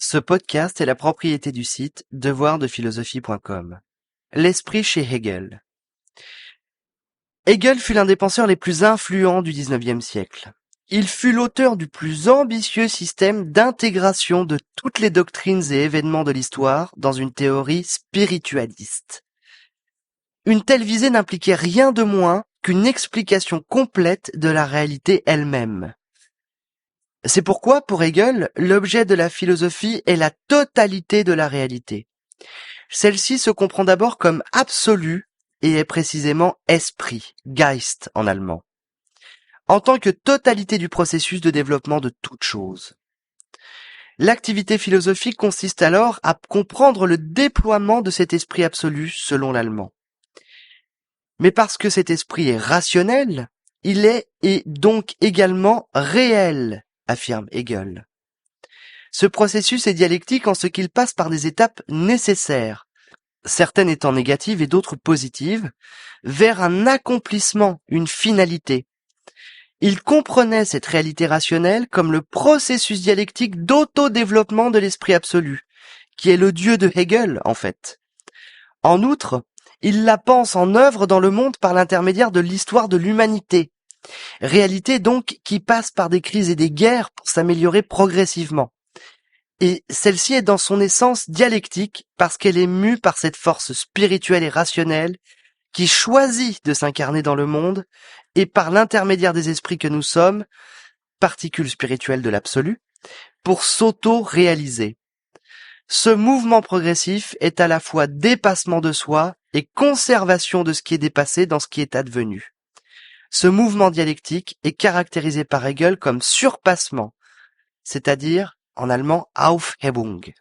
Ce podcast est la propriété du site devoirdephilosophie.com. L'esprit chez Hegel. Hegel fut l'un des penseurs les plus influents du XIXe siècle. Il fut l'auteur du plus ambitieux système d'intégration de toutes les doctrines et événements de l'histoire dans une théorie spiritualiste. Une telle visée n'impliquait rien de moins qu'une explication complète de la réalité elle-même. C'est pourquoi, pour Hegel, l'objet de la philosophie est la totalité de la réalité. Celle-ci se comprend d'abord comme absolue et est précisément esprit, Geist en allemand, en tant que totalité du processus de développement de toute chose. L'activité philosophique consiste alors à comprendre le déploiement de cet esprit absolu selon l'allemand. Mais parce que cet esprit est rationnel, il est et donc également réel, affirme Hegel. Ce processus est dialectique en ce qu'il passe par des étapes nécessaires, certaines étant négatives et d'autres positives, vers un accomplissement, une finalité. Il comprenait cette réalité rationnelle comme le processus dialectique d'autodéveloppement de l'esprit absolu, qui est le Dieu de Hegel, en fait. En outre, il la pense en œuvre dans le monde par l'intermédiaire de l'histoire de l'humanité. Réalité donc qui passe par des crises et des guerres pour s'améliorer progressivement. Et celle-ci est dans son essence dialectique parce qu'elle est mue par cette force spirituelle et rationnelle qui choisit de s'incarner dans le monde et par l'intermédiaire des esprits que nous sommes, particules spirituelles de l'absolu, pour s'auto-réaliser. Ce mouvement progressif est à la fois dépassement de soi et conservation de ce qui est dépassé dans ce qui est advenu. Ce mouvement dialectique est caractérisé par Hegel comme surpassement, c'est-à-dire en allemand Aufhebung.